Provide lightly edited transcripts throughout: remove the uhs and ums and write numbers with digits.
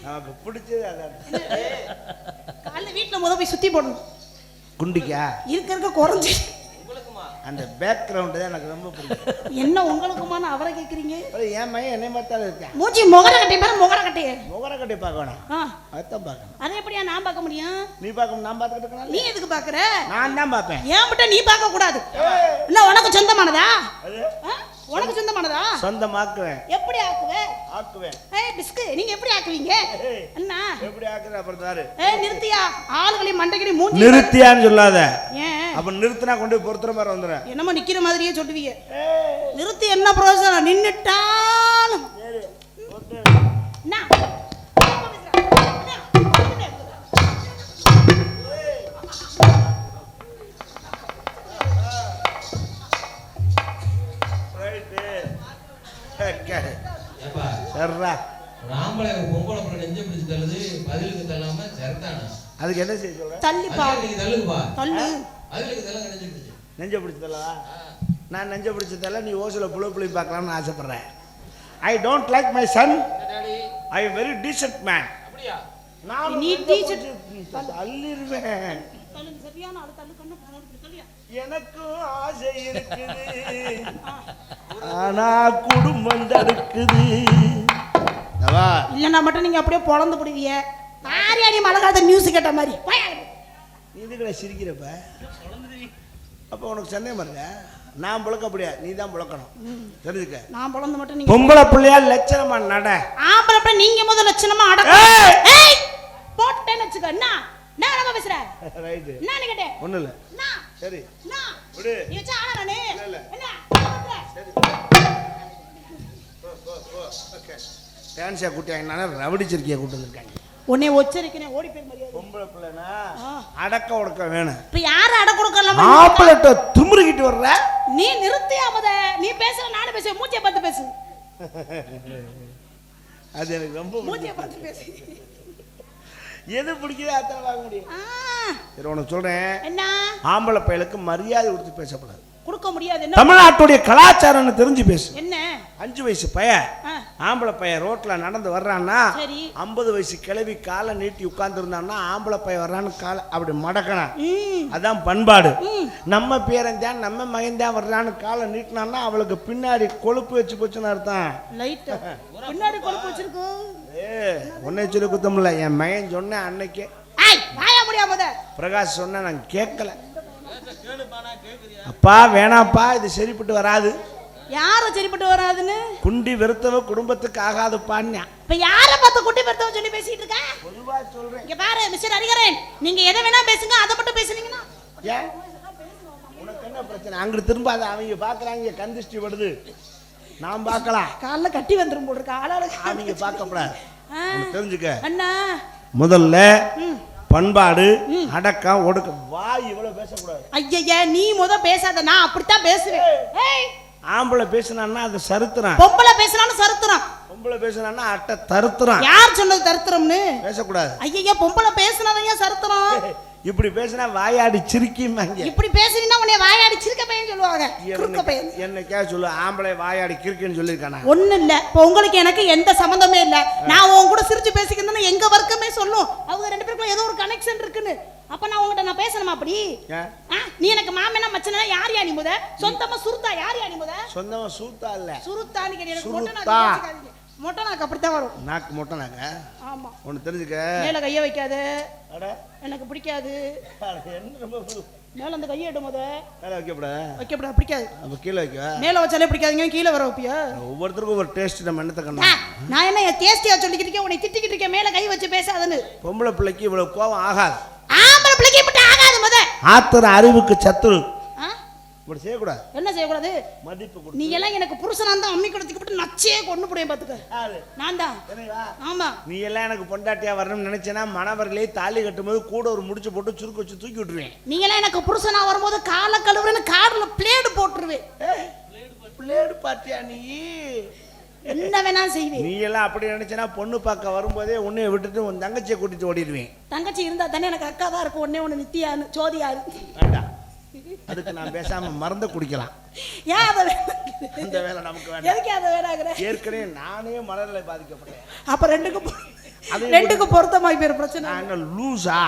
நமக்கு பிடிச்சது அதான். காலைல வீட்டுல முத போய் சுத்தி போடணும். குண்டிக்கா இருக்க குறைஞ்சி அந்த பேக்ரவுண்டு தான் எனக்கு ரொம்ப பிடிக்கும். என்ன உங்களுக்குமான அவரை கேக்குறீங்க? என் மையன் என்னை பார்த்தாலும் இருக்கேன். மூச்சி முகர கட்டி பாரு, முகர கட்டி. முகர கட்டி பார்க்கணும். அதான் பார்க்கணும். அதை எப்படியா நான் பார்க்க முடியும்? நீ பார்க்கணும், நான் பார்த்துக்கிட்டு இருக்கேன். நீ எதுக்கு பாக்குற? நான் தான் பார்ப்பேன். ஏன் மட்டும் நீ பார்க்க கூடாது? இல்ல உனக்கு சொந்தமானதா? உனக்கு சொந்தமானதா? சொந்தமாக்குவேன். எப்படி ஆக்குவே? ஆக்குவேன். பிஸ்கு நீங்க எப்படி ஆக்குவீங்க? அண்ணா எப்படி ஆக்குற? அப்புறம் தாரு. நிறுத்தியா ஆளுகளை மண்டைக்கடி மூஞ்சி நிறுத்தியான்னு சொல்லாத. ஏன் அப்ப நிறுத்தினா கொண்டு போய் பொறுத்துற மாதிரி வந்துடுறேன். என்னமோ நிக்கிற மாதிரியே சொல்லுவீங்க. நிறுத்தி என்ன பிரயோஜனம்? நின்னுட்டாலும் அதுக்கு என்ன செய்ய சொல்ற? தள்ளி பாரு. தள்ளு. நெஞ்ச பிடிச்சதல்லவா? நான் நெஞ்ச பிடிச்சதல்ல. நீ ஓசல புளி பார்க்கலாம்னு ஆசைப்படுறேன். I don't like my son. I am very decent man. அப்படியா? நான் நீ டீசென்ட் தள்ளிடுவேன். சரியான ஆளு. தள்ளு கண்ணு தள்ளியா. எனக்கும் ஆசை இருக்குது, ஆனா குடும்பம் தடுக்குது. இல்லைன்னா மட்டும் நீங்க அப்படியே பொழந்து போடுவீங்க. ஆரியாடி மழை காலத்தை நியூஸ் கேட்ட மாதிரி நீ இதுக்கட சிரிக்கிறப்ப அப்ப உனக்கு சந்தேகம் வருங்க. நான் புழக்க முடியாது, நீ தான் புழக்கணும். தெரிஞ்சுக்க. நான் புழந்து மட்டும் நீங்க பொம்பளை பிள்ளையா லட்சணமா நட. ஆம்பளை பிள்ளை நீங்க முதல்ல லட்சணமா அடக்க. ஏய் போட்டேன்னு வச்சுக்க. என்ன நான் நம்ம பேசுற ரைட். என்ன நீ கேட்டே? ஒண்ணு இல்ல. சரி விடு. நீ வச்ச ஆளா நானே. இல்ல என்ன சரி ஓகே. டான்ஸா கூட்டியாங்க. நான் ரவடிச்சிருக்கிய கூட்டி வந்திருக்காங்க. உன்னை ஒச்சரிக்கிறேன். ஓடி போய் மரியாதை. பொம்பளை பிள்ளைனா அடக்க உடக்க வேணும். இப்ப யாரு அடக்க உடக்கலாம்? மாப்பிள்ளட்ட தும்முறிக்கிட்டு வர்ற நீ. நிறுத்தியாமத நீ பேசுற. நானே பேசுவேன். மூஞ்சியை பார்த்து பேசு. அது எனக்கு ரொம்ப மூஞ்சியை பார்த்து பேசு. எது பிடிக்குதோ அத்தனை வாங்க முடியும். சரி உனக்கு சொல்றேன். என்ன? ஆம்பளை பையலுக்கு மரியாதை கொடுத்து பேசக்கூடாது. கொடுக்க முடியாது. தமிழ்நாட்டுடைய கலாச்சாரம்னு தெரிஞ்சு பேசு. என்ன? 5 வயசு பையன் ஆம்பளை பையன் ரோட்ல நடந்து வர்றான்னா 50 வயசு கிளவி காலை நீட்டி உட்கார்ந்து இருந்தான்னா ஆம்பளை பையன் வர்றான்னு காலை அப்படி மடக்கணும். அதான் பண்பாடு. நம்ம பேரன் தான் நம்ம மகன் தான் வர்றான்னு காலை நீட்டினான்னா அவளுக்கு பின்னாடி கொழுப்பு வச்சு போச்சுன்னு அர்த்தம். பின்னாடி கொழுப்பு வச்சிருக்கோம். உன்னை சொல்லி குத்தம் இல்ல. என் மகன் சொன்ன அன்னைக்கே பிரகாஷ் சொன்ன நான் கேட்கல. அப்பா வேணாப்பா இது சரிப்பட்டு வராது. யார சரிப்பட்டு வராதுன்னு? குண்டி வெறுத்தவ குடும்பத்துக்கு ஆகாதுப்பான்னு. இப்ப யார பார்த்து குண்டி வெறுத்தவ சொல்லி பேசிட்டு இருக்க? பொதுவா சொல்றேன். இங்க பாரு மிஸ்டர் ஹரிகரன், நீங்க எதை வேணா பேசுங்க, அத மட்டும் பேசுனீங்கன்னா ஏன் உனக்கு என்ன பிரச்சனை? அங்க திரும்பாத. அவங்க பாக்குறாங்க கந்திஷ்டி வருது. நான் பார்க்கலாம். கால்ல கட்டி வந்துரும் போல இருக்கு. ஆளால அவங்க பார்க்க கூடாது. தெரிஞ்சுக்க அண்ணா. முதல்ல பண்பாடு அடக்கம் ஒடுக்க. வாய் இவ்வளவு பேசக்கூடாது. ஐயா நீ முத பேசாத. நான் அப்படித்தான் பேசுவேன். ஆம்பளை பேசினான்னா அது சரித்திரம். பொம்பளை பேசினாலும் சரித்திரம். பொம்பளை பேசினான்னா அட்டை தருத்திரம். யார் சொன்னது தருத்திரம்னு? பேசக்கூடாது. ஐயா பொம்பளை பேசினாதான் சரித்திரம். இப்படி பேசினா வாயாடி சிரிக்கிமாங்க. இப்படி பேசினா உன்னை வாயாடி சிரிக்க பையன் சொல்லுவாங்க. கிறுக்க பையன். என்னக்கே சொல்லு ஆம்பளை வாயாடி கிறுக்குன்னு சொல்லிருக்கானா? ஒண்ணு இல்ல. இப்போ உங்களுக்கு எனக்கு எந்த சம்பந்தமே இல்ல. நான் உன் கூட சிரிச்சு பேசிக்கிறேன்னா எங்க வர்க்கமே சொல்லும் அவங்க 2 பேருக்குள்ள ஏதோ ஒரு கனெக்ஷன் இருக்குன்னு. அப்ப நான் உங்ககிட்ட நான் பேசணுமா அப்படி? நீ எனக்கு மாமனா மச்சனா யார் யா? நீ முத சொந்தமா சுருத்தா யார் யா? நீ முத சொந்தமா சூத்தா இல்ல சுருத்தான்னு கேட்டீங்க. எனக்கு மொட்டை நாக்கு கேட்காதீங்க. மொட்டை நாக்கு அப்படித்தான் வரும். நாக்கு மொட்டை நாக்கு. ஆமா ஒன்னு தெரிஞ்சுக்க. மேல கைய வைக்காத. அட எனக்கு பிடிக்காது. என்ன ரொம்ப மேல அந்த கையை எடு. முத மேல வைக்கப்படாது. பிடிக்காது. அப்ப கீழே வைக்க. மேல வச்சாலே பிடிக்காதுங்க. கீழே வர வைப்பியா? ஒவ்வொருத்தருக்கும் ஒரு டேஸ்ட். நம்ம என்னத்த கண்ணா நான் என்ன டேஸ்டியா சொல்லிக்கிட்டு இருக்கேன். உன்னை திட்டிக்கிட்டு இருக்கேன். மேல கை வச்சு பேசாதன்னு. பொம்பளை பிள்ளைக்கு இவ்வளவு கோவம் ஆகாது. ஆம்பளை பிள்ளைக்கு இப்படி ஆகாது. முத ஆத்திர அறிவுக்கு சத்துரு. இப்படி செய்யக்கூடாது. என்ன செய்யக்கூடாது? மதிப்பு கொடு. நீ எல்லாம் எனக்கு புருஷனா இருந்தா அம்மி கொடுத்துக்கு போட்டு நச்சே கொண்டு போடுவேன் பாத்துக்க. நான் தான். ஆமா நீ எல்லாம் எனக்கு பொண்டாட்டியா வரணும்னு நினைச்சேன்னா மணவர்களே தாலி கட்டும்போது கூட ஒரு முடிச்சு போட்டு சுருக்கு வச்சு தூக்கி விட்டுருவேன். நீ எல்லாம் எனக்கு புருஷனா வரும்போது காலை கழுவுறேன்னு கார்ல பிளேடு போட்டுருவேன். பிளேடு பாத்தியா நீ? என்ன வேணா செய்வேன். நீ எல்லாம் அப்படி நினைச்சனா பொண்ணு பார்க்க வரும்போதே உன்னைய விட்டுட்டு உன் தங்கச்சியை கூட்டிட்டு ஓடிடுவேன். தங்கச்சி இருந்தா தானே எனக்கு அக்கா தான் இருக்கும். ஒண்ணு நித்தியான்னு சோதியாரு. வேண்டாம். அதுக்கு நான் பேசாம மறந்து குடிக்கலாம். ஏன் அந்த வேலை நமக்கு வேண்டாம். எதுக்கு அந்த வேலை ஆகுற? ஏற்கனவே நானே மனநிலை பாதிக்கப்பட்டேன். அப்ப ரெண்டுக்கும் ரெண்டுக்கு பொருத்தமாய் பேர் பிரச்சனை. நான் என்ன லூசா?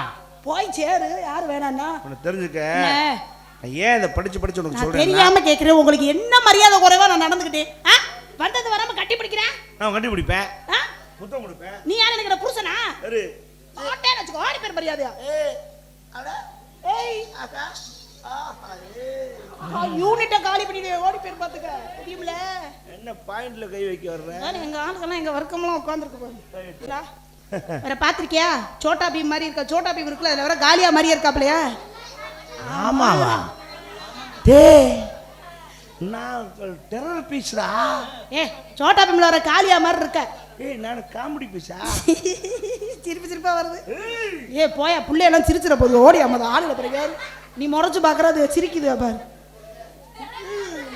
போய் சேரு, யாரு வேணாம்னா உனக்கு தெரிஞ்சுக்க. ஏன் இதை படிச்சு உனக்கு சொல்றேன்? தெரியாம கேக்குறேன். உங்களுக்கு என்ன மரியாதை குறைவா நான் நடந்துக்கிட்டேன்? வந்தது வராம கட்டி பிடிக்கிறேன். நான் கட்டி பிடிப்பேன், முத்தம் கொடுப்பேன். நீ யாரு எனக்கு புருஷனா? சரி ஓட்டேன்னு வச்சுக்கோ. ஆடி பேர் மரியாதையா? யூனிட்ட காலி பண்ணி ஓடி பேர் பாத்துக்க தெரியுமில. என்ன பாயிண்ட்ல கை வைக்க வர்ற? எங்க ஆளுக்கெல்லாம் எங்க வர்க்கம்லாம் உட்கார்ந்துருக்கு பாரு. வேற பாத்திருக்கியா? சோட்டா பீம் மாதிரி இருக்கா. சோட்டா பீம் இருக்குல்ல, அதுல வர காலியா மாதிரியே இருக்காப்லையா? ஆமாவா? டேய் நான் டெரர் பீஸ்டா. சோட்டா பீம்ல வர காலியா மாதிரி இருக்க. நான் காமெடி பீஸா? சிரிப்பா வருது. போயா புள்ளையெல்லாம் சிரிச்சிட போகுது. ஓடி அம்மா ஆளுல பிறகு நீ முறைச்சு பாக்குறது சிரிக்குது பாரு.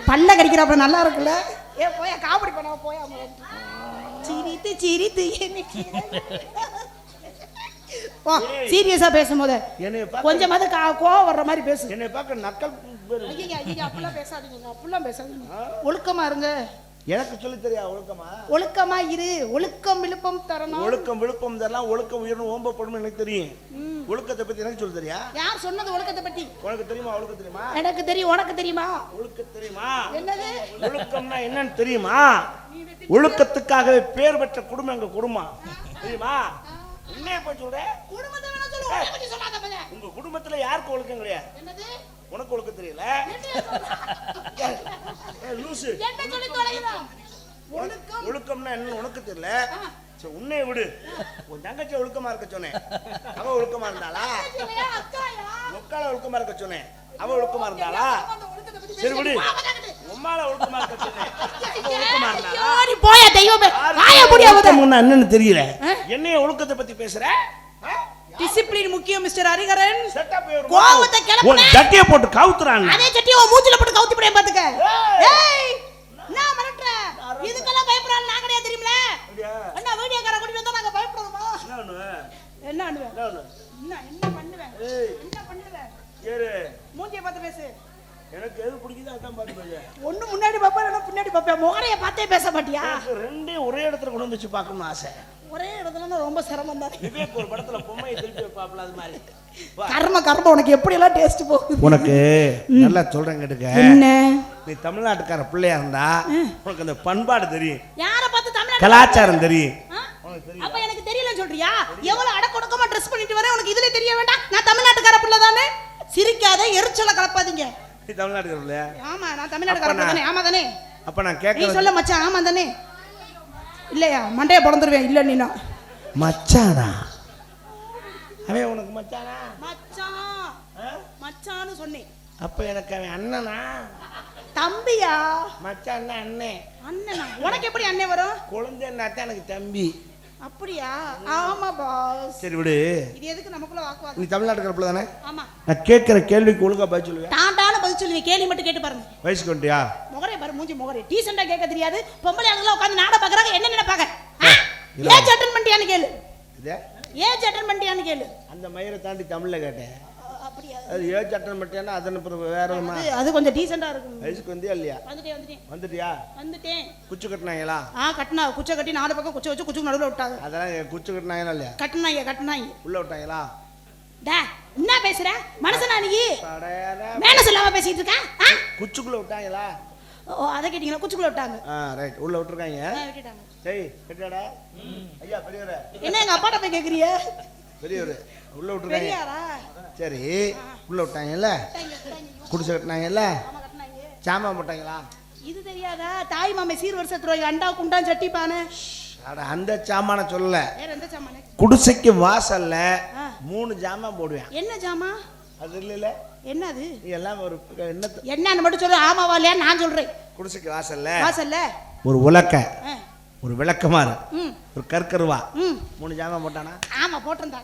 பல்ல கடிக்கிறப்ப நல்லா இருக்குல்ல. போயா காமெடி பண்ண போயா. சிரித்து சிரித்து சீரியஸா பேசும்போது கொஞ்சமாவது கோவம் வர்ற மாதிரி பேசு. என்னை பார்க்க நக்கல். அப்படிலாம் பேசாதீங்க. ஒழுக்கமா இருங்க. எனக்கு சொல்லி தெரியா ஒழுக்கமா? ஒழுக்கமா இரு. ஒழுக்கம் விழுப்பம் தரணும். ஒழுக்கம் விழுப்பம் தரலாம். ஒழுக்கம் உயர்ந்து ஓம்பப்படும் எனக்கு தெரியும். ஒழுக்கத்தை பத்தி எனக்கு சொல்லி தெரியா? யார் சொன்னது ஒழுக்கத்தை பத்தி? உனக்கு தெரியுமா? ஒழுக்கம் தெரியுமா? எனக்கு தெரியும். உனக்கு தெரியுமா? ஒழுக்கம் தெரியுமா? என்னது ஒழுக்கம்னா என்னன்னு தெரியுமா? ஒழுக்கத்துக்காகவே பேர் பெற்ற குடும்பம் எங்க குடும்பம் தெரியுமா? உண்மையை போய் சொல்றேன். குடும்பத்தை வேணா சொல்லு, உன்னை பத்தி சொல்லாதப்ப. உங்க குடும்பத்துல யாருக்கு ஒழுக்கம் கிடையாது? என்னது? உனக்கு ஒழுக்கம் தெரியல? லூசு. என்ன சொல்லி தொலைறா? ஒழுக்கம்னா என்ன உனக்கு தெரியல? சரி உன்னைய விடு. உன் தங்கச்சி ஒழுக்கமா இருக்க சொன்னேன், அவ ஒழுக்கமா இருந்தாளா? முக்கால ஒழுக்கமா இருக்க சொன்னேன், அவ ஒழுக்கமா இருந்தாளா? சரி விடு. உம்மால ஒழுக்கமா இருக்க சொன்னேன், அவ ஒழுக்கமா இருந்தாளா? நீ போயா தெய்வமே. வாய முடியாத முன்ன என்னன்னு தெரியல. என்னைய ஒழுக்கத்தை பத்தி பேசுற? டிசிப்ளின் முக்கியம் மிஸ்டர் ஹரிகரன். செட்டப் கோவத்தை கிளப்புன. ஒரு ஜட்டியை போட்டு கவுத்துறான். அதே ஜட்டியை உன் மூஞ்சில போட்டு கவுத்தி போறேன் பாத்துக்க. ஏய் நான் மறட்ற. இதுக்கெல்லாம் பயப்பறான் நான் கிடையாது தெரியுமில. என்ன வீடியோக்கார கூட்டி வந்தா நாங்க பயப்படுறோமா? என்ன பண்ணுவேன்? என்ன பண்ணுவேன்? ஏறு மூஞ்சிய பார்த்து பேசு. எனக்கு எது பிடிக்குதோ அதான் பார்த்து பேசு. ஒண்ணு முன்னாடி பாப்பா இல்ல பின்னாடி பாப்பா. முகரைய பார்த்தே பேச மாட்டியா? ரெண்டையும் ஒரே இடத்துல கொண்டு வந்து வச்சு பார்க்கணும்னு ஆசை. ஒரே இடத்துலன்னா ரொம்ப சிரமம் தான். விவேக் ஒரு படத்துல பொம்மையை திருப்பி வைப்பாப்ல அது மாதிரி. கர்ம உனக்கு எப்படி எல்லாம் டேஸ்ட் போகுது. உனக்கு நல்லா சொல்றேன் கேட்டுக்க. என்ன? நீ தமிழ்நாட்டுக்கார பிள்ளையா இருந்தா உனக்கு அந்த பண்பாடு தெரியும். யார பார்த்து தமிழ்நாடு கலாச்சாரம் தெரியும். அப்ப எனக்கு தெரியலன்னு சொல்றியா? எவ்வளவு அடக்கொடுக்கமா Dress பண்ணிட்டு வரேன், உனக்கு இதுல தெரிய வேண்டாம்? நான் தமிழ்நாட்டுக்கார பிள்ளை தானே. சிரிக்காத, எரிச்சல கலப்பாதீங்க. நீ தமிழ்நாட்டுக்கார பிள்ளையா? ஆமா நான் தமிழ்நாட்டுக்கார பிள்ளை தானே. ஆமா தானே? அப்ப நான் கேட்க நீ சொல்ல மச்சான். ஆமா தானே? இல்லையா மண்டைய பொளந்துருவேன். இல்ல நீனா மச்சானா? அவன் உனக்கு மச்சானா? மச்சான்னு சொன்னேன். அப்ப எனக்கு அவன் அண்ணனா தம்பியா? மச்சான்னா அண்ணே. அண்ணனா? உனக்கு எப்படி அண்ணே வரும்? குழந்தைன்னாத்தான் எனக்கு தம்பி. அப்படியா? ஆமா பாஸ். சரி விடு. இது எதுக்கு நமக்குள்ள வாக்குவாதம்? நீ தமிழ்நாட்டுக்கார பிள்ளை தானே? ஆமா. நான் கேட்கிற கேள்விக்கு ஒழுங்கா பதில் சொல்லுவேன். டாடான பதில் சொல்லுவேன். கேள்வி மட்டும் கேட்டு பாருங்க. வயசுக்கு வந்துட்டியா? முகரே பாரு, மூஞ்சி முகரே. டீசெண்டா கேட்க தெரியாது. பொம்பளை ஆளுங்க உட்கார்ந்து நாட பாக்குறாங்க. என்ன நினைப்பாங்க? ஏஜ் அட்டெண்ட் பண்ணிட்டியான்னு கேளு. ஏஜ் அட்டெண்ட் பண்ணிட்டியான்னு கேளு. அந்த மயிரை தாண்டி தமிழ்ல கேட்டேன். அப்படியா? அது ஏஜ் அட்டெண்ட் பண்ணிட்டியானா அதன வேற அது கொஞ்சம் டீசெண்டா இருக்கும். வயசுக்கு வந்தியா இல்லையா? வந்துட்டியா? வந்துட்டேன். குச்சி கட்டினாங்களா? கட்டினா. குச்சை கட்டி நாலு பக்கம் குச்சை வச்சு குச்சுக்கு நடுவுல விட்டாங்க. அதெல்லாம் குச்சி கட்டினாங்களா இல்லையா? கட்டினாங்க. உள்ள விட்டாங்களா? டா என்ன பேசுற மனுஷனா நீ? மேல சொல்லாம பேசிட்டு இருக்க. குச்சுக்குள்ள விட்டாங்களா? ஓ அத கேட்டிங்களா? குச்சுக்குள்ள விட்டாங்க. ரைட். உள்ள விட்டுருக்காங்க. விட்டுட்டாங்க. டேய் கேட்டடா. ஐயா பெரியவரே. என்ன எங்க அப்பாட்ட போய் கேக்குறிய? பெரியவரே உள்ள விட்டுருக்காங்க. பெரியாரா? சரி உள்ள விட்டாங்கல்ல? குடிசை கட்டினாங்கல்ல? ஆமா கட்டினாங்க. சாமான் போட்டாங்களா? இது தெரியாதா? தாய் மாமே சீர் வருஷத்துல அண்டா குண்டா சட்டி பானை. அட அந்த சாமான சொல்லல. வேற எந்த சாமானே? குடிசைக்கு வாசல்ல 3 ஜாமான் போடுவேன். என்ன ஜாமான்? அது இல்ல. என்னது? நீ எல்லாம் ஒரு என்னன்னு மட்டும் சொல்லு. ஆமாவா இல்லையா நான் சொல்றேன். குடிசைக்கு வாசல்ல ஒரு உலக்க, ஒரு விளக்கமாறு, ஒரு கற்கருவா 3 ஜாமான் போட்டானா? ஆமா போட்டாங்க.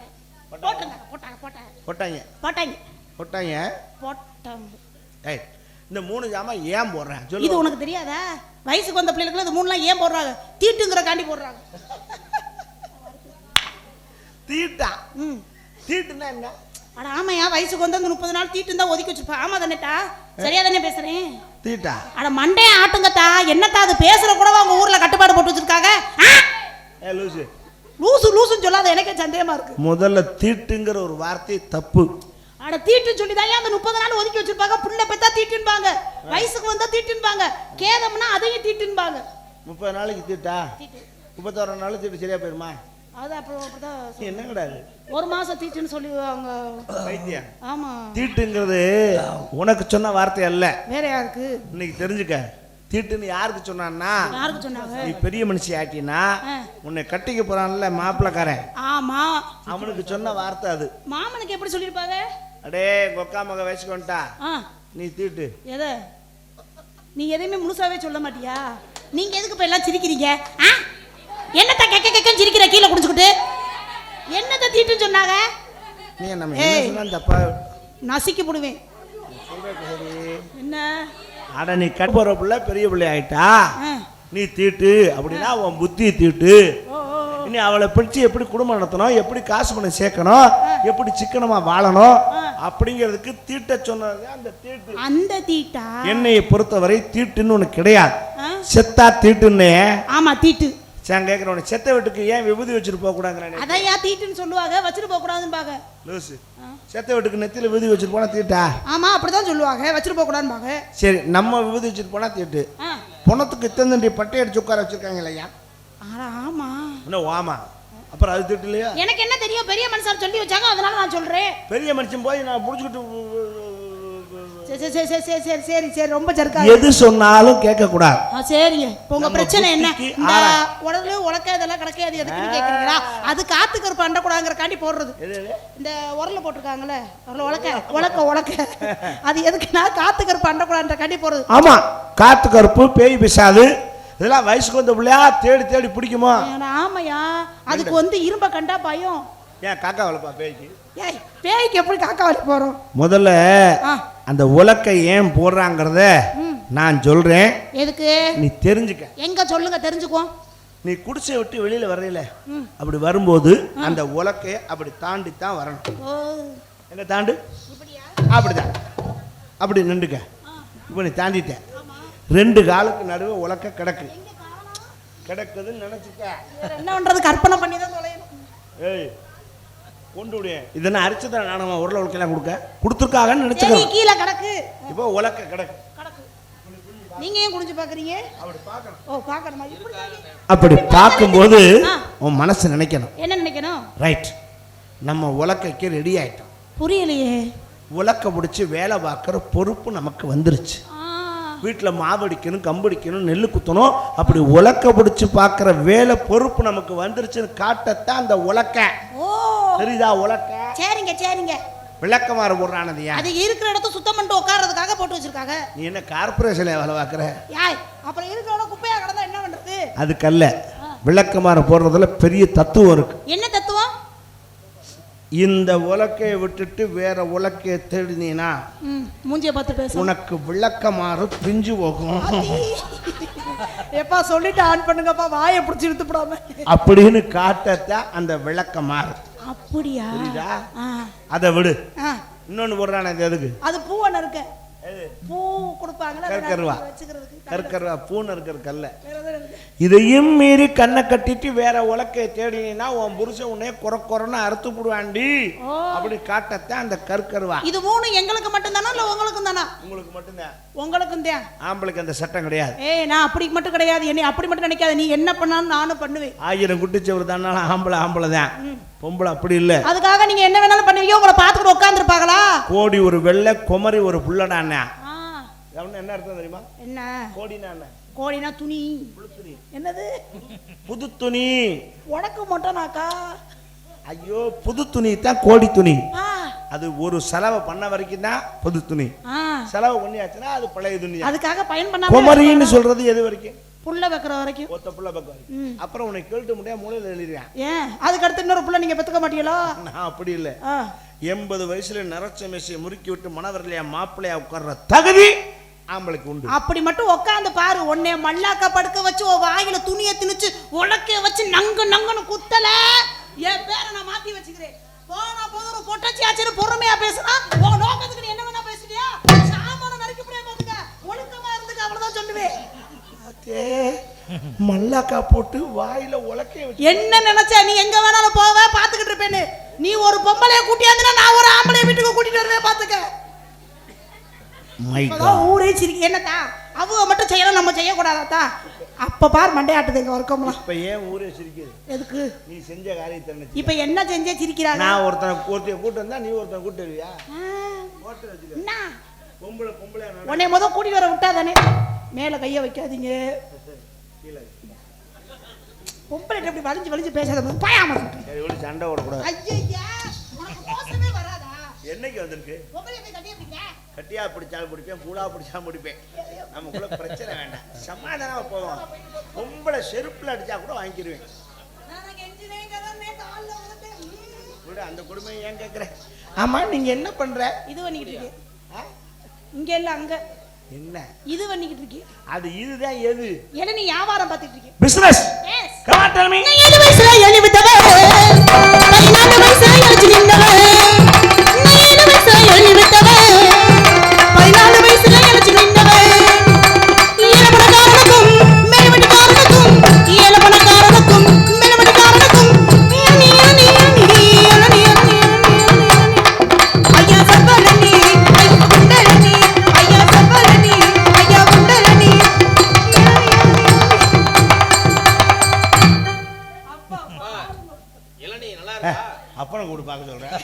ஏய் இந்த 3 ஜாமான் ஏன் போடுறேன் சொல்லு. இது உனக்கு தெரியாதா? வயசுக்கு வந்த பிள்ளைகளுக்கு இது 3லாம் ஏன் போடுறாங்க? தீட்டுங்கற காண்டி போடுறாங்க. தீட்டுனா என்ன? அட ஆமாயா வயசுக்கு வந்து 30 நாள் தீட்டு இருந்தா ஒதுக்கி வச்சிருப்பா. ஆமா தானேட்டா? சரியா தானே பேசுறேன்? தீட்டா? அட மண்டைய ஆட்டுங்கத்தா. என்னத்தா அது பேசுற கூடவா உங்க ஊர்ல கட்டுப்பாடு போட்டு வச்சிருக்காங்க? ஏ லூசு லூசுன்னு சொல்லாத, எனக்கே சந்தேகமா இருக்கு. முதல்ல தீட்டுங்கிற ஒரு வார்த்தை தப்பு. அட தீட்டுன்னு சொல்லி தான் அந்த 30 நாள் ஒதுக்கி வச்சிருப்பாங்க. புள்ள பெத்தா தீட்டுன்பாங்க, வயசுக்கு வந்தா தீட்டுன்பாங்க, கேதம்னா அதையும் தீட்டுன்பாங்க. 30 நாளைக்கு தீட்டா? 31 நாள் தீட்டு சரியா போயிருமா? அது அப்படிதான் என்ன கிடையாது, ஒரு மாசம் தீட்டுன்னு சொல்லுவாங்க. வைத்தியம். ஆமா, தீட்டுங்கிறது உனக்கு சொன்ன வார்த்தை அல்ல, வேற யாருக்கு? இன்னைக்கு தெரிஞ்சுக்க. தீட்டுன்னு யாருக்கு சொன்னான்னா, யாருக்கு சொன்னாங்க? நீ பெரிய மனுஷி ஆட்டினா உன்னை கட்டிக்க போறான்ல மாப்பிள்ளக்காரன், ஆமா, அவனுக்கு சொன்ன வார்த்தை அது. மாமனுக்கு எப்படி சொல்லிருப்பாங்க? அடே கொக்கா மக வயசுக்கு வந்துட்டா நீ தீட்டு. எதை நீ எதையுமே முழுசாவே சொல்ல மாட்டியா? நீங்க எதுக்கு இப்ப எல்லாம் சிரிக்கிறீங்க? என்னத்த கெக்க சிரிக்கிற கீழே குடிச்சுக்கிட்டு? என்னத்த தீட்டுன்னு சொன்னாங்க? நீ நம்ம என்ன சொன்னா தப்பா நசிக்க போடுவேன். என்ன அட நீ கட் போற பிள்ளை பெரிய பிள்ளை ஆயிட்டா நீ தீட்டு அப்படின்னா உன் புத்தி தீட்டு. இனி அவளை பிடிச்சி எப்படி குடும்பம் நடத்தணும், எப்படி காசு பணம் சேர்க்கணும், எப்படி சிக்கனமா வாழணும் அப்படிங்கிறதுக்கு தீட்ட சொன்னது அந்த தீட்டு. அந்த தீட்டா என்னையை பொறுத்தவரை தீட்டுன்னு ஒண்ணு கிடையாது. செத்தா தீட்டுன்னு. ஆமா தீட்டு. சாங்க கேக்குறவன செத்த வீட்டுக்கு ஏன் விபூதி வச்சுட்டு போக கூடாதுங்கறானே. அத ஏன் தீட்டுன்னு சொல்லுவாங்க, வச்சிட்டு போக கூடாதுன்பாங்க. லூசு. செத்த வீட்டுக்கு நெத்தியில விபூதி வச்சுட்டு போனா தீட்டா? ஆமா அப்படிதான் சொல்லுவாங்க, வச்சிட்டு போக கூடாதுன்பாங்க. சரி, நம்ம விபூதி வச்சுட்டு போனா தீட்டு. பொணத்துக்கு இத்தந்தண்டி பட்டை அடிச்சு உட்கார வச்சிருக்காங்க இல்லையா? ஆமா. இன்னும் ஆமா, அப்புறம் அது தீட்டு இல்லையா? எனக்கு என்ன தெரியும், பெரிய மனுஷன் சொல்லி வச்சாங்க அதனால நான் சொல்றேன். பெரிய மனுஷன் போய் நான் புடிச்சிட்டு சரி ரொம்ப ஜர்க்கா எது சொன்னாலும் கேட்க கூடாது. சரிங்க, உங்க பிரச்சனை என்ன? இந்த உடலு உலக்க இதெல்லாம் கிடக்கே, அது எதுக்குன்னு கேக்குறீங்களா? அது காத்து கருப்பு அண்ட கூடாதுங்கறக்காண்டி போடுறது. இந்த உரல்ல போட்டுருக்காங்கல்ல, உலக்க அது எதுக்குன்னா காத்து கருப்பு அண்ட கூடாதுன்றக்காண்டி போடுறது. ஆமா, காத்து கருப்பு பேய் பிசாது இதெல்லாம் வயசுக்கு வந்த பிள்ளையா தேடி தேடி பிடிக்குமா? ஆமாயா, அதுக்கு வந்து இரும்ப கண்டா பயம். ஏன் காக்கா வளப்பா பேய்க்கு? ஏய், பேய்க்கு எப்படி காக்கா வளி போறோம்? முதல்ல அந்த உலக்கை ஏன் போடுறாங்கறத நான் சொல்றேன். எதுக்கு நீ தெரிஞ்சுக்க. எங்க சொல்லுங்க, தெரிஞ்சுக்குவோம். நீ குடிசை விட்டு வெளியில வரையில அப்படி வரும்போது அந்த உலக்கைய அப்படி தாண்டி தான் வரணும். எங்க தாண்டு? அப்படிதான், அப்படி நின்றுக்க. இப்போ நீ தாண்டிட்ட, 2 காலுக்கு நடுவே உலக்க கிடக்கு, கிடக்குதுன்னு நினைச்சுக்க. என்ன பண்றது, கற்பனை பண்ணி தான் தொலையணும். ஏய் கொண்டு விடு, இதெல்லாம் அரிச்சுதான் நானும் உருளை உலக்கையெல்லாம் கொடுத்துருக்காங்கன்னு நினைச்சுக்க. கீழே கிடக்கு, இப்போ உலக்க கிடக்கு. நீங்க ஏன் குடிச்சு பாக்குறீங்க? அப்படி பார்க்கணும். ஓ பார்க்கணுமா? அப்படி பார்க்கும்போது உன் மனசு நினைக்கணும். என்ன நினைக்கணும்? ரைட், நம்ம உலக்கைக்கு ரெடி ஆயிட்டோம். புரியலையே. உலக்க பிடிச்சி வேலை பார்க்குற பொறுப்பு நமக்கு வந்துருச்சு. வீட்டில் மாவடிக்கணும், கம்படிக்கணும், நெல் குத்தணும், அப்படி உலக்க பிடிச்சி பார்க்குற வேலை பொறுப்பு நமக்கு வந்துருச்சுன்னு காட்டத்தான் அந்த உலக்க. தெரியுதா உலக்க? சரிங்க சரிங்க. விளக்கமாற போடுறானதியா? அது இருக்கிற இடத்த சுத்தம் பண்ணிட்டு உட்கார்றதுக்காக போட்டு வச்சிருக்காங்க. நீ என்ன கார்பரேஷன்ல வேலை பார்க்குற? யாய், அப்புறம் இருக்கிற இடம் குப்பையா கிடந்தா என்ன பண்றது? அதுக்கல்ல, விளக்கமாற போடுறதுல பெரிய தத்துவம் இருக்கு. என்ன தத்துவம்? இந்த உலக்கையை விட்டுட்டு வேற உலக்கையை தேடினீனா மூஞ்சிய பார்த்து பேச உனக்கு விளக்கமாறு பிஞ்சு போகும். எப்பா சொல்லிட்டு ஆன் பண்ணுங்கப்பா, வாயை பிடிச்சி இழுத்து போடாம அப்படின்னு காட்டத்தான் அந்த விளக்கமாறு. அப்படியா? அதை விடு. இன்னொன்னு போடுறானே, எதுக்கு? அது பூவன இருக்க பூ கொடுப்பாங்களா, கற்கருவா. கற்கருவா பூன்னு இருக்கிற கல்ல. இதையும் மீறி கண்ணை கட்டிட்டு வேற உலக்கையை தேடினா உன் புருஷன் உன்னே குறன்னு அறுத்து போடுவாண்டி அப்படி காட்டத்தான் அந்த கற்கருவா. இது 3 எங்களுக்கு மட்டும் தானா இல்ல உங்களுக்கும் தானா? உங்களுக்கு மட்டும்தான். உங்களுக்கும் தான். ஆம்பளைக்கு அந்த சட்டம் கிடையாது. ஏய், நான் அப்படி மட்டும் கிடையாது, என்னை அப்படி மட்டும் நினைக்காத. நீ என்ன பண்ணாலும் நானும் பண்ணுவேன். 1000 குட்டிச்சவர் தானாலும் ஆம்பளை தான், பொம்பளை அப்படி இல்ல. அதுக்காக நீங்க என்ன வேணாலும் பண்ணுவீங்க, உங்களை பார்த்துட்டு உட்காந்துருப்பாங்களா? கோடி ஒரு வெள்ளை குமரி ஒரு புள்ளடான என்ன அர்த்தம் தெரியுமா? என்ன கோடினா? என்ன கோடினா? துணி. என்னது? புது துணி. உனக்கு மொட்டனாக்கா? ஐயோ, புது துணி தான் கோடி துணி. அது ஒரு செலவு பண்ண வரைக்கும் தான் புது துணி. செலவு பண்ணியாச்சுன்னா அது பழைய துணி. அதுக்காக பயன் பண்ண குமரின்னு சொல்றது எது வரைக்கும்? புள்ள வைக்கிற வரைக்கும். ஒத்த புள்ள வைக்க. அப்புறம் உன்னை கேள்ட்டு முடியா மூலையில எழுதிடுவேன். ஏன் அதுக்கு அடுத்து இன்னொரு புள்ள நீங்க பெத்துக்க மாட்டீங்களா? நான் அப்படி இல்ல. 80 வயசுல நரச்ச மேசையை முறுக்கி விட்டு மணவரலையா மாப்பிள்ளையா உட்கார்ற தகுதி ஆம்பளைக்கு உண்டு. அப்படி மட்டும் உட்காந்து பாரு, உன்னை மல்லாக்க படுக்க வச்சு வாயில துணியை திணிச்சு உலக்கைய வச்சு நங்குன்னு குத்தல, என் பேரை நான் மாத்தி வச்சுக்கிறேன். போனா போதும் பொட்டாச்சி ஆச்சுன்னு பொறுமையா பேசுனா உன் நோக்கத்துக்கு நீ என்ன வேணா பேசுறியா? சாமான நறுக்கி முடியாது, ஒழுக்கமா இருந்துக்க, அவ்வளவுதான் சொல்லுவேன். மல்லாக்கா போட்டு வாயில உலக்கைய வச்சு என்ன நினைச்ச நீ எங்க வேணாலும் போவ பாத்துக்கிட்டு இருப்பேன்னு. நீ ஒரு பொம்பளைய கூட்டியாந்துனா நான் ஒரு ஆம்பளைய வீட்டுக்கு கூட்டிட்டு வருவேன் பாத்துக்க. ஊரே சிரிக்க என்னதா அவங்க மட்டும் செய்யலாம் நம்ம செய்யக்கூடாதா? அப்ப பார் மண்டையாட்டுது எங்க வர்க்கம்லாம். இப்ப ஏன் ஊரே சிரிக்குது? எதுக்கு? நீ செஞ்ச காரியத்தை நினைச்சு. இப்ப என்ன செஞ்சே சிரிக்கிறாங்க? நான் ஒருத்தனை கூட்டு வந்தா நீ ஒருத்தனை கூட்டு வருவியா? என்ன பொம்பளை உன்னை முத கூட்டிட்டு வர விட்டாதானே. மேல கைய வைக்காதீங்க. பொம்பளை இப்படி வலிஞ்சு வலிஞ்சு பேசாத பாயாம சண்டை ஓடக்கூடாது. ஐயா உனக்கு மோசமே வராதா? என்னைக்கு வந்திருக்கு? பொம்பளை போய் கட்டியா பிடிக்க கட்டியா பிடிச்சாலும் பிடிப்பேன், கூடா பிடிச்சாலும் பிடிப்பேன். நமக்குள்ள பிரச்சனை வேண்டாம், சமாதானமா போவோம். பொம்பளை செருப்புல அடிச்சா கூட வாங்கிக்கிருவேன். அந்த குடும்பம் ஏன் கேட்குறேன்? ஆமா நீங்க என்ன பண்ற? இது பண்ணிக்கிட்டு இருக்கேன். இங்க இல்ல அங்க. என்ன இது பண்ணிக்கிட்டு இருக்கேன்? அது இதுதான். எது? ஏன்னா நீ வியாபாரம் பார்த்துட்டு இருக்கேன். Business. Come on tell me. நீ 7 வயசுல எழுதி விட்டவ, 14 வயசுல எழுதி நின்றவ. நீ 7 வயசுல எழுதி விட்டவ, 14 வயசுல எழுதி நின்றவ. ஏழபணக்காரனுக்கும் மேல்வெட்டிக்காரனுக்கும், ஏழபணக்காரனுக்கும் மேல்வெட்டிக்காரனுக்கும் ஐயா சப்பரணி, ஐயா குண்டலனி, ஐயா சப்பரணி, ஐயா குண்டலனி. அப்புறம் கூட பார்க்க சொல்றேன்.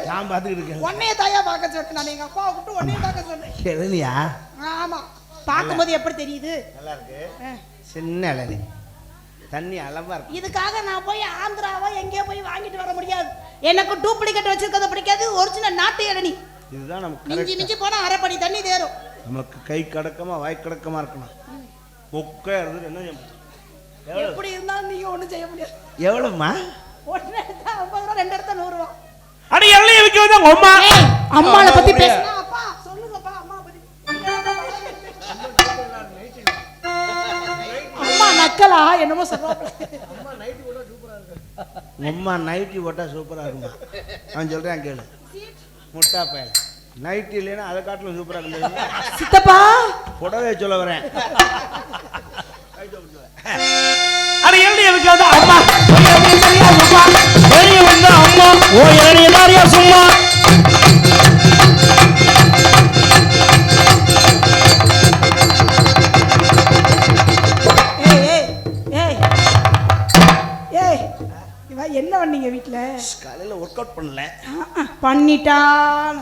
நான் பார்த்துக்கிட்டு இருக்கேன். உன்னைய தாயா பார்க்க சொன்னேன். நான் எங்க அப்பாவை கூப்பிட்டு உன்னைய பார்க்க சொன்னேன். இளநியா? ஆமா. பார்க்கும்போது எப்படி தெரியுது? நல்லா இருக்கு. சின்ன இளநி, தண்ணி அளவா இருக்கு. இதுக்காக நான் போய் ஆந்திராவோ எங்கேயோ போய் வாங்கிட்டு வர முடியாது. எனக்கு டூப்ளிகேட் வச்சிருக்கிறது பிடிக்காது. ஒரிஜினல் நாட்டு இளநி. இதுதான் நமக்கு மிஞ்சி மிஞ்சி போனா அரைப்படி தண்ணி தேரும். நமக்கு கை கடக்கமா வாய் கடக்கமா இருக்கணும். மொக்கா இருந்து என்ன எப்படி இருந்தாலும் நீங்க ஒண்ணும் செய்ய முடியாது. எவ்வளவுமா? ஒன்னு எடுத்தா 50 ரூபா, 2 எடுத்தா 100 ரூபா. அட எல்லாம் விக்க வந்தா அம்மா. அம்மாளை பத்தி பேசுனா அப்பா சொல்லுங்கப்பா. அம்மா பத்தி அம்மா நக்கலா என்னமோ சொல்றாங்க. அம்மா நைட்டி போட்டா சூப்பரா இருக்கு. அம்மா நைட்டி போட்டா சூப்பரா இருக்குமா? அவன் சொல்றேன் கேளு. முட்டா பயல நைட்டி இல்லைன்னா அதை காட்டிலும் சூப்பரா இருக்கு. சித்தப்பா புடவை சொல்ல வரேன். அட எல்லாம் எனக்கு வந்து அம்மா வெளியே வந்தா அம்மா ஓ இளநீ தாரியா சும்மா. என்ன பண்ணீங்க வீட்டுல? காலையில ஒர்க் அவுட் பண்ணல. பண்ணிட்டான்.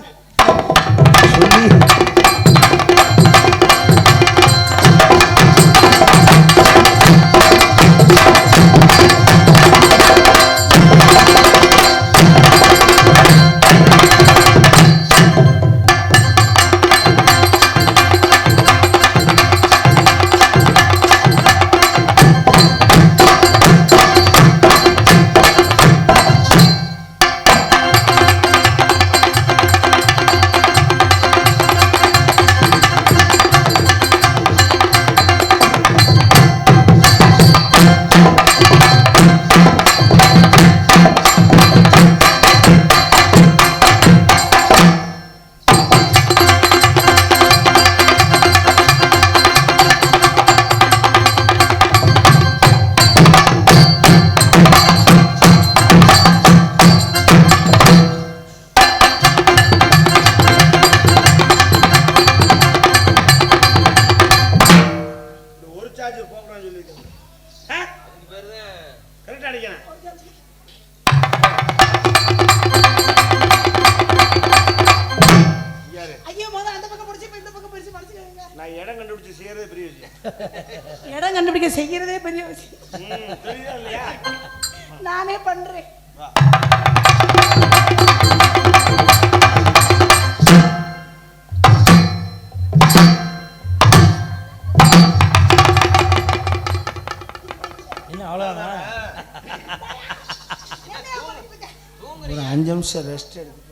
இடம் கண்டுபிடிச்சு செய்யறதே பெரிய விஷயம். இடம் கண்டுபிடிக்க செய்யறதே பெரிய விஷயம். நானே பண்றேன். என்ன அவ்வளவுதான்? ஒரு 5 நிமிஷம் ரெஸ்ட் எடுத்து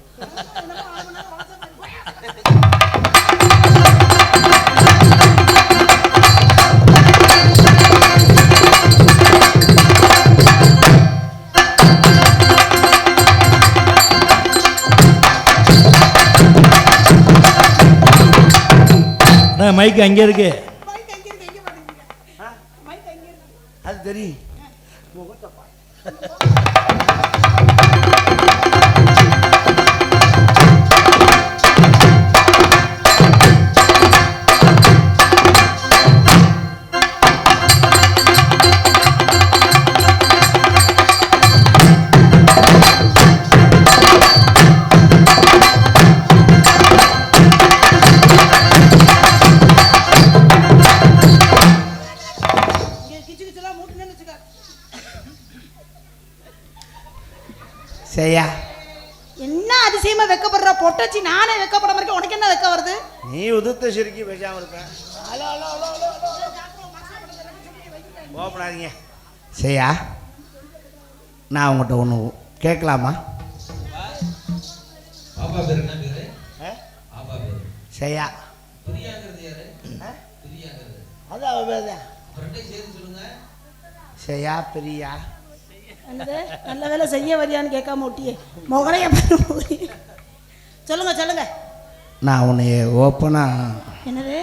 மைக் அங்கே இருக்கு. தெரியும். செய்யா என்ன அதிசயமா வெக்கப்படுற பொட்டச்சி? நானே வெக்கப்பட மாதிரி உனக்கு என்ன வெக்க வருது? நீ உதுத்த சிரிக்கி பேசாம இருக்க. கோபப்படாதீங்க. செய்யா நான் உங்கள்கிட்ட ஒன்று கேட்கலாமா? செய்யா அது அவ பேர் தான். செய்யா பிரியா நல்ல வேலை செய்ய வரியான்னு கேட்காம ஒட்டியே முகரைய சொல்லுங்க சொல்லுங்க. நான் உன்னை ஓப்பனா என்னது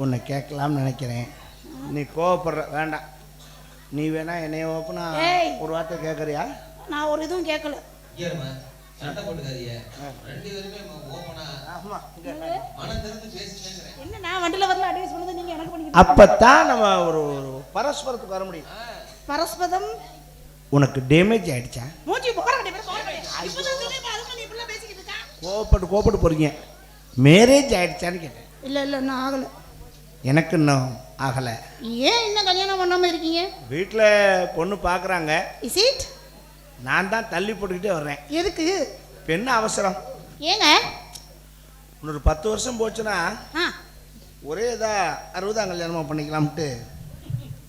உன்னை கேட்கலாம்னு நினைக்கிறேன். நீ கோவப்படுற வேண்டாம். நீ வேணா என்னைய ஓப்பனா ஒரு வார்த்தை கேட்குறியா? நான் ஒரு இதுவும் கேட்கல. என்ன நான் வண்டியில வரல அட்வைஸ் பண்ணது நீங்க எனக்கு பண்ணிக்கிட்டு. அப்பதான் நம்ம ஒரு பரஸ்பரத்துக்கு வர முடியும். பரஸ்பரம் உனக்கு டேமேஜ் ஆயிடுச்சா? மூஞ்சி போற கட்டி போற இப்பதான் சொல்றேன் அதுக்கு நீ இப்படி பேசிக்கிட்டு இருக்க. கோபப்பட்டு போறீங்க. மேரேஜ் ஆயிடுச்சான்னு கேட்டேன். இல்ல இல்ல நான் ஆகல. எனக்கு இன்னும் ஆகல. ஏன் இன்னும் கல்யாணம் பண்ணாம இருக்கீங்க? வீட்டுல பொண்ணு பாக்குறாங்க. Is it? நான் தான் தள்ளி போட்டுக்கிட்டே வர்றேன். எதுக்கு? என்ன அவசரம்? ஏங்க இன்னொரு 10 வருஷம் போச்சுன்னா ஒரே இதா 60ஆம் கல்யாணமா பண்ணிக்கலாம்ட்டு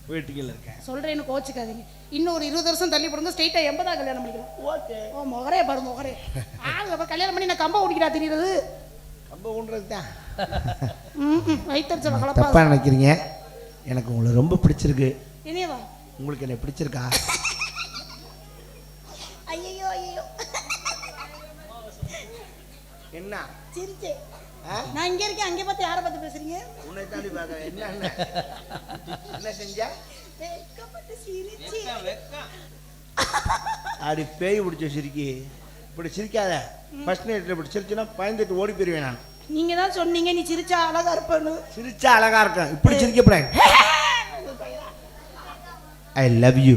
வீட்டுக்குள்ள இருக்கேன். சொல்றேன்னு கோச்சுக்காதீங்க. இன்னும் ஒரு 20 வருஷம் தள்ளி போடுங்க, ஸ்ட்ரைட்டா 80ஆம் கல்யாணம் பண்ணிக்கலாம். ஓகே. ஓ முகரே பாரு முகரே. அப்ப கல்யாணம் பண்ணி நான் கம்ப ஓடிக்கிறா தெரியுது. கம்ப ஊன்றது தான். வைத்தறிச்சல கலப்பா. தப்பா நினைக்கிறீங்க. எனக்கு உங்களை ரொம்ப பிடிச்சிருக்கு. என்னவா? உங்களுக்கு என்ன பிடிச்சிருக்கா? ஐயோ ஐயோ. என்ன சிரிச்சே. நான் இங்க இருக்கேன், அங்க பார்த்து யாரை பார்த்து பேசுறீங்க? உன்னை தாண்டி பார்க்கறேன். என்ன செஞ்சா? வெக்கப்பட்டு சிரிச்சி. அடி பேய் பிடிச்ச சிரிக்கி. இப்படி சிரிக்காத. ஃபர்ஸ்ட் நைட்ல இப்படி சிரிச்சுனா பயந்துட்டு ஓடி போயிருவேன் நான். நீங்க தான் சொன்னீங்க நீ சிரிச்சா அழகா இருப்பேன்னு. சிரிச்சா அழகா இருக்கேன். இப்படி சிரிக்கப்படாது. I love you.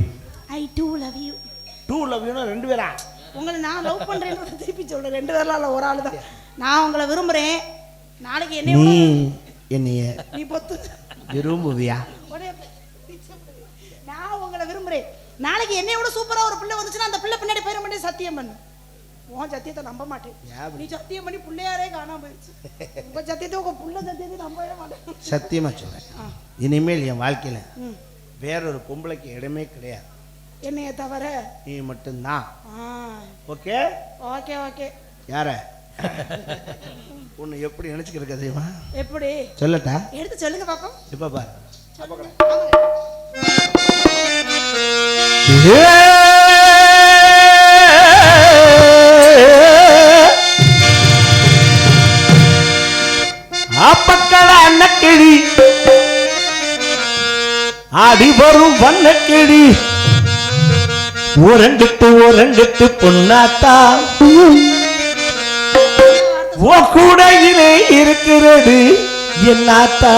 I too love you. Two love யூனா 2 பேரா? உங்களை நான் லவ் பண்றேன்னு திருப்பி சொல்றேன். 2 பேர்லாம் இல்ல, ஒரு ஆளு தான். நான் உங்களை விரும்புறேன். நாளைக்கு என்னைய நீ பொத்து விரும்புவியா? நான் உங்களை விரும்புறேன். நாளைக்கு என்னைய விட சூப்பரா ஒரு பிள்ளை வந்துச்சுன்னா அந்த பிள்ளை பின்னாடி போயிட மாட்டேன். சத்தியம் பண்ணு. உன் சத்தியத்தை நம்ப மாட்டேன். நீ சத்தியம் பண்ணி பிள்ளையாரே காணாம போயிடுச்சு. உங்க சத்தியத்தை உங்க புள்ள சத்தியத்தை நம்பவே மாட்டேன். சத்தியமா சொல்றேன். இனிமேல் என் வாழ்க்கையில வேறொரு பொம்பளைக்கு இடமே கிடையாது. என்னைய தவிர நீ மட்டும்தான். Okay okay okay. யார உன்னை எப்படி நினைச்சுக்கிட்டு தெரியுமா? எப்படி சொல்லட்டா? எடுத்து சொல்லுங்க பாப்போம். இப்ப பாரு. அப்பக்கட அன்னக்கிளி ஆடி வரும் வண்ணக்கிளி உரண்டுட்டு பொன்னாத்தா ஓ கூடையிலே இருக்கிறது என்னாத்தா.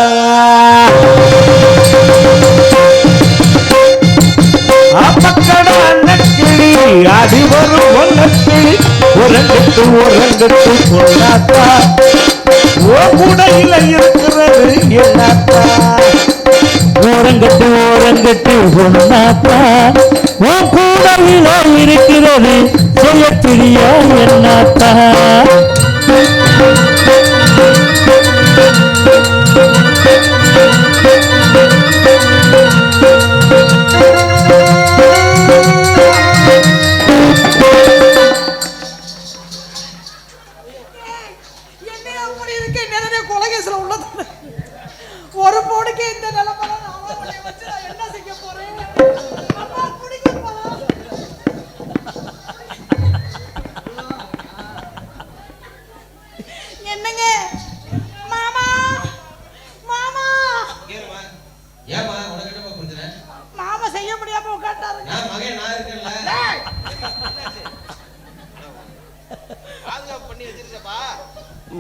அப்பக்கட அன்னக்கிளி ஆடி வரும் வண்ணக்கிளி உரண்டுட்டு பொன்னாத்தா ஓ கூடையில இருக்கிறது என்னாத்தா. ஓரங்கட்டு பொன்னாத்தா உன் கூடையில இருக்கிறது செய்யப்பிரியா என்னாத்தா. ஒரு போடுக்கு இந்த நிலைமை என்ன செய்ய போறேன்?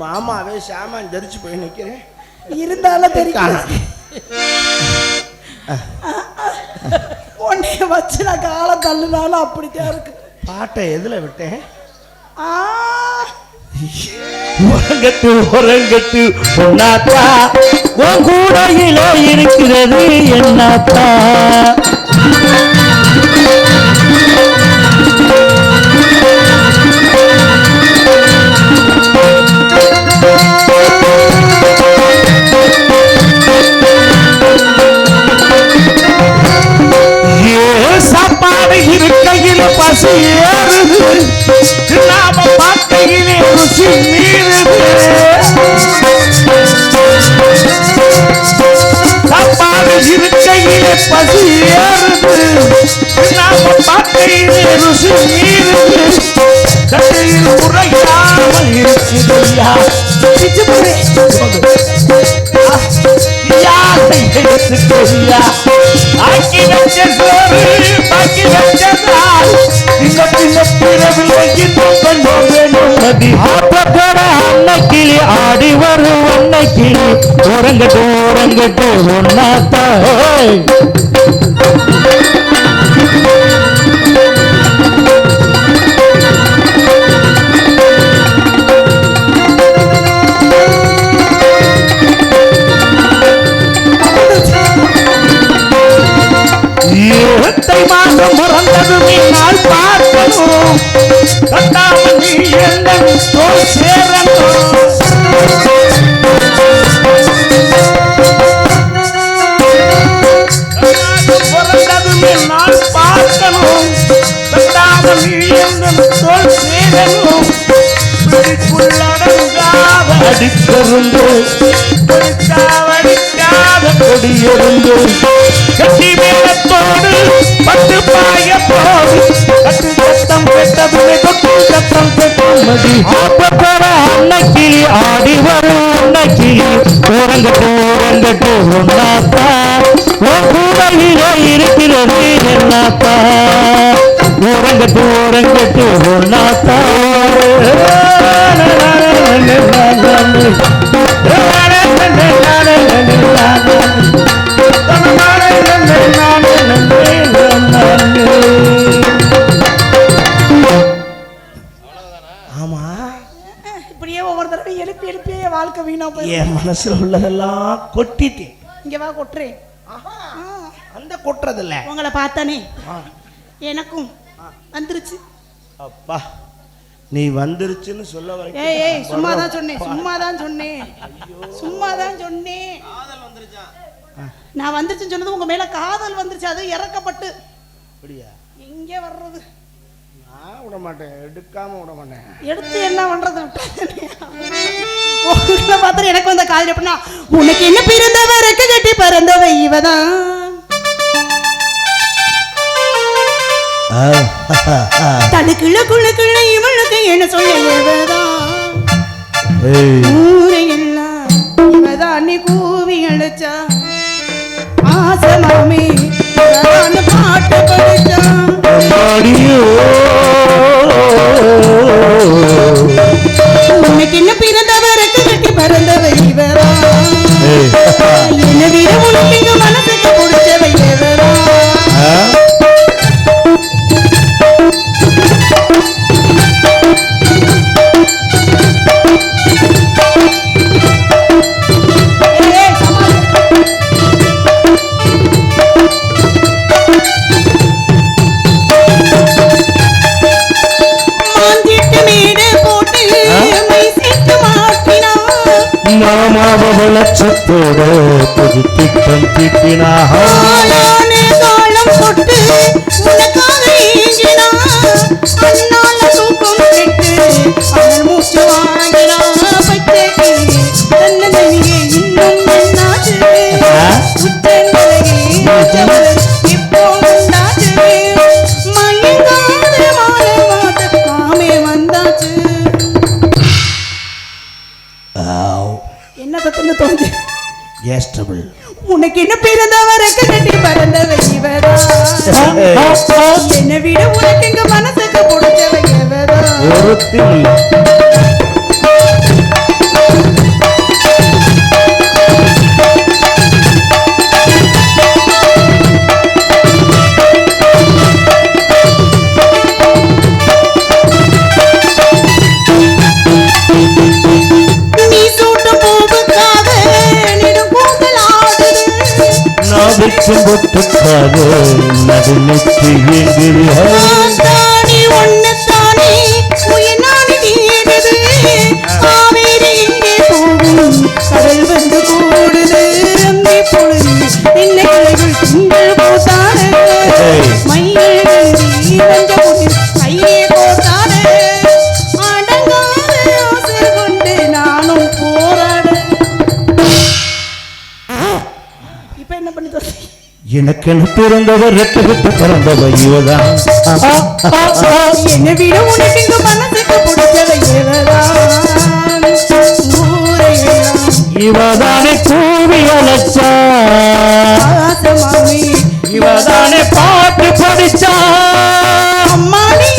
மாமாவே சாமான் தெரிச்சு போய் நிக்கிறேன். இருந்தாலும் தெரியும் உன்னைய வச்சு நான் காலம் தள்ளுனாலும் அப்படித்தான் இருக்கு. பாட்டை எதுல விட்டேன்? உறங்கட்டு உறங்கட்டு பொன்னாத்தா உன் கூடையில இருக்கிறது என்னாத்தா. சாப்பாடு இருக்கையில் பசி ஏறுது, நாம பார்க்கையிலே ருசி மீறுது. சாப்பாடு இருக்கையிலே பசி ஏறுது, நாம பார்க்கையிலே ருசி மீறுது. கடையில் உரையாமல் இருக்குதையா யாரை எடுத்துக்கையா ஆக்கி வச்ச சோறு பாக்கி வச்சதால் இந்த பின்ன பிறவில்லை இன்னும் கொண்டு வேணும் நதி. ஆப்பக்கட அன்னைக்கிளி ஆடி வரும் அன்னைக்கிளி உறங்கட்டு உறங்கட்டு ஒன்னாத்தா. மாதம் பிறந்ததுமே நாள் பார்க்கணும், கட்டாமல் நீ எந்த தோல் சேரணும். பிறந்ததுமே நாள் பார்க்கணும், கட்டாமல் நீ எந்த தோல் சேரணும். பிடிக்குள்ளடங்காத அடிக்கருந்து வடிக்காத கொடியிருந்து கட்டி மேலத்தோடு பட்டு பாய போது கட்டு சத்தம் பெட்டதுமே தொட்டு சத்தம் பெட்டமதி. ஆப்பப்பட அன்னைக்கிளி ஆடி வரும் அன்னைக்கிளி உறங்கட்டு உறங்கட்டு ஒன்னாத்தா உன் கூடையில இருக்கிறது என்னாத்தா. உறங்கட்டு உறங்கட்டு ஒன்னாத்தா. ஆமா இப்படியே ஒவ்வொரு தடவை எழுப்பி எழுப்பியே வாழ்க்கை வீணா போய் என் மனசுல உள்ளதெல்லாம் கொட்டிட்டேன். இங்க வா கொட்டுறேன். அந்த கொட்டுறதில்ல உங்களை பார்த்தானே எனக்கும் வந்துருச்சு. அப்பா நீ வந்துருச்சுன்னு சொல்ல வரைக்கும் ஏய் சும்மாதான் சொன்னேன், சும்மாதான் சொன்னேன், சும்மாதான் சொன்னேன். நான் வந்துருச்சுன்னு சொன்னது உங்க மேல காதல் வந்துருச்சு, அது இறக்கப்பட்டு. அப்படியா? எங்க வர்றது? நான் விட மாட்டேன், எடுக்காம விட மாட்டேன். எடுத்து என்ன பண்றது? உங்களை பார்த்தா எனக்கு வந்த காதல் எப்படின்னா, உனக்கு என்ன பிறந்தவ ரெக்க கட்டி பறந்தவ இவதான். தடுக்குள்ள குழுக்குள்ள இவளுக்கு என்ன சொல்ல இவதான். ஊரையெல்லாம் இவதான் நீ கூவி அழைச்சா. ஆசமாமே பாட்டு படிச்சான். உனக்கு என்ன பிறந்தவ ரெக்க கட்டி பறந்தவ இவதான். என்ன விட உனக்கு இங்க மனசுக்கு பிடிச்சவ இவதான். மாமாவளச்சத்தோட புது திட்டம் திட்டினா என்ன தத்துன்னு தோணுது. உனக்கு என்ன பிறந்தவ ரெக்க கட்டி பறந்தவ இவரா. என்னை விட உனக்கு எங்க மனசுக்கு பிடிச்சவ எவரா. வேஷம் போட்டுக்காது நடுநெற்றி எங்குது தானே ஒன்னத்தானே உயிர்நாடி நீடுது காவேரி இங்கே போகும் கடல் வந்து கூடுது அங்கே பொழுது என்ன கிளைகள் திங்கள் போத்தாடு மயில் வந்த பொழுது கையே போத்தாடு அடங்காத ஆசை கொண்டு நானும் போராட. இப்ப என்ன பண்ணி தோசி எனக்கென பிறந்தவர் ரெக்க விட்டு பிறந்தவர் இவதான் என்ன விட உனக்கு இங்க மனசுக்கு பிடிச்சவ இவதானே கூவி அழைச்சா மாமி இவதானே பாட்டு படிச்சா அம்மாடி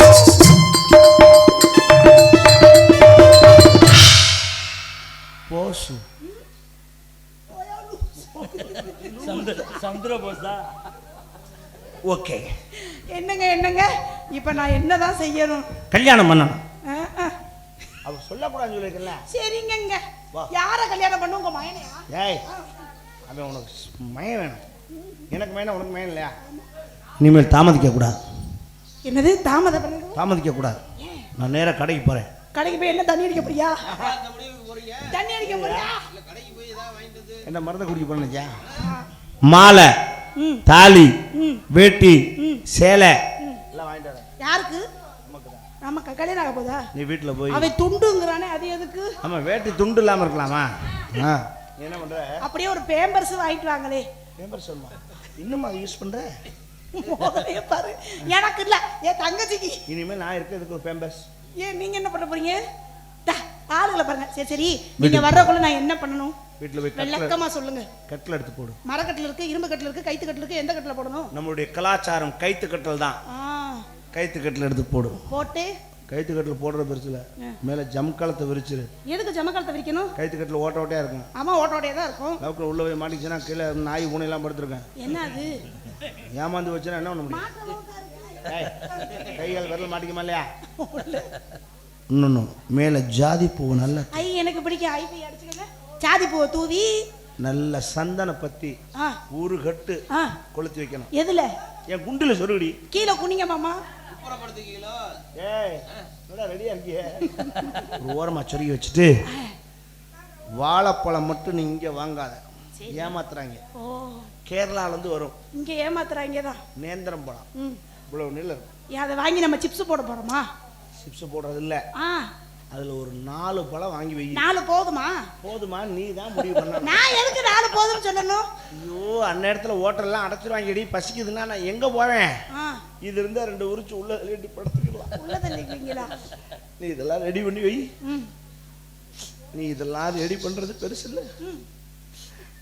போசு ஓகே. என்னங்க என்னங்க இப்ப நான் என்னதான் செய்யணும்? கல்யாணம் பண்ணணும். ஆ. அவ சொல்லக்கூடாதுன்னு சொல்லிருக்கல. சரிங்கங்க. வா. யார கல்யாணம் பண்ணு? உங்க மகனையா? ஏய் அவன் உனக்கு மயம் வேணும். எனக்கு மயனா உனக்கு மயம் இல்லையா? இனிமேல் தாமதிக்க கூடாது. என்னது தாமதம் பண்ணுங்க? தாமதிக்க கூடாது. நான் நேரா கடைக்கு போறேன். கடைக்கு போய் என்ன தண்ணி அடிக்க போறியா? தண்ணி அடிக்க போறியா? என்ன மருந்து குடிக்க போறேன்யா? மாலை, ம். தாலி, ம். வேட்டி, ம். சேலை எல்லாம் வாங்கிட்டு வரேன். யாருக்கு? நமக்கு கல்யாணம் ஆக போதா? நீ வீட்டுல போய் அவன் துண்டுங்கறானே அது எதுக்கு? ஆமா வேட்டி துண்டு இல்லாம இருக்கலாமா? நீ என்ன பண்ற? அப்படியே ஒரு பேம்பர்ஸ் வாங்கிட்டு வாங்களே. பேம்பர் சொல்லுமா? இன்னும் அதை யூஸ் பண்ற? மோதலைய பாரு. எனக்கு இல்ல, என் தங்கச்சிக்கு. இனிமேல் நான் இருக்கிறதுக்கு ஒரு பேம்பர்ஸ். ஏன் நீங்க என்ன பண்ண போறீங்க? ஆளுகளை பாருங்க. சரி சரி நீங்க வர்றக்குள்ள நான் என்ன பண்ணணும்? வீட்டுல போய் விளக்கமா சொல்லுங்க. கட்டில் எடுத்து போடு. மரக்கட்டில் இருக்கு, இரும்பு கட்டில் இருக்கு, கைத்து கட்டில் இருக்கு. எந்த கட்டில போடணும்? நம்மளுடைய கலாச்சாரம் கைத்து கட்டல் தான். கைத்து கட்டில் எடுத்து போடு. போட்டு கைத்து கட்டில் போடுற பெருசுல மேல ஜம்காலத்தை விரிச்சிரு. எதுக்கு ஜமக்காலத்தை விரிக்கணும்? கைத்து கட்டில் ஓட்ட ஓட்டையா இருக்கும். ஆமா ஓட்ட ஓட்டையா தான் இருக்கும். லவுக்குள்ள உள்ள போய் மாட்டிச்சுன்னா கீழே நாய் பூனை எல்லாம் படுத்துருக்கேன். என்ன அது? ஏமாந்து வச்சுன்னா என்ன பண்ண முடியும்? கைகால் விரல் மாட்டிக்குமா இல்லையா? இன்னொன்னு மேல ஜாதி பூ நல்ல ஐ எனக்கு பிடிக்கும். ஐ போய் அடிச்சுக்கங்க. ஜாதி பூவை தூவி நல்ல சந்தன பத்தி ஊரு கட்டு கொளுத்தி வைக்கணும். எதுல? என் குண்டுல சொருடி. கீழே குனிங்க மாமா. ஏய் ரெடியா இருக்கியே? ஒரு ஓரமா சொருகி வச்சுட்டு வாழைப்பழம் மட்டும் நீ இங்க வாங்காத, ஏமாத்துறாங்க. கேரளால இருந்து வரும். இங்க ஏமாத்துறாங்க தான். நேந்திரம் பழம் இவ்வளவு நீளம் இருக்கும். அதை வாங்கி நம்ம சிப்ஸ் போட போறோமா? சிப்ஸ் போடுறது இல்ல. அதுல ஒரு 4 பழம் வாங்கி வை. 4 போதுமா? போதுமா? நீ தான் முடிவு பண்ண. நான் எதுக்கு 4 போதும்னு சொல்லணும்? ஐயோ அந்த இடத்துல ஹோட்டல் எல்லாம் அடைச்சிருவாங்கடி. பசிக்குதுன்னா நான் எங்க போவேன்? இது இருந்தா 2 உரிச்சு உள்ள தள்ளி படுத்துக்கலாம். உள்ள தள்ளிக்குவீங்களா? நீ இதெல்லாம் ரெடி பண்ணி வை. நீ இதெல்லாம் ரெடி பண்றது பெருசு இல்ல.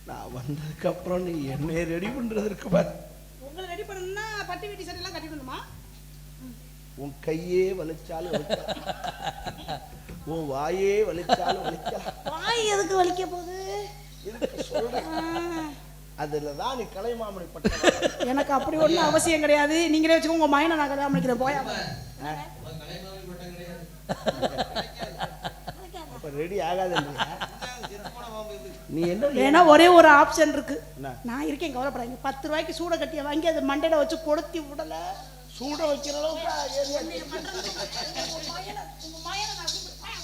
நான் வந்ததுக்கு அப்புறம் நீ என்ன ரெடி பண்றது இருக்கு பாரு. உங்களை ரெடி பண்ணணும்னா பட்டி வெட்டி சட்டை எல்லாம் கட்டிடணுமா? உன் கையே வலிச்சாலும் வலிக்கலாம், உன் வாயே வலிச்சாலும் வலிக்கலாம். வாய் எதுக்கு வலிக்க போகுது? சொல்றேன். அதுலதான் நீ கலைமாமணி பட்ட. எனக்கு அப்படி ஒண்ணும் அவசியம் கிடையாது. நீங்களே வச்சுக்கோங்க. உங்க மயனை நான் கல்யாணம் பண்ணிக்கிறேன். போயா ரெடி ஆகாது. நீ என்ன ஏன்னா ஒரே ஒரு ஆப்ஷன் இருக்கு. நான் இருக்கேன், கவலைப்படாதீங்க. 10 ரூபாய்க்கு சூட கட்டிய வாங்கி அதை மண்டையில வச்சு கொளுத்தி விடல. சூட வைக்கிற அளவுக்கு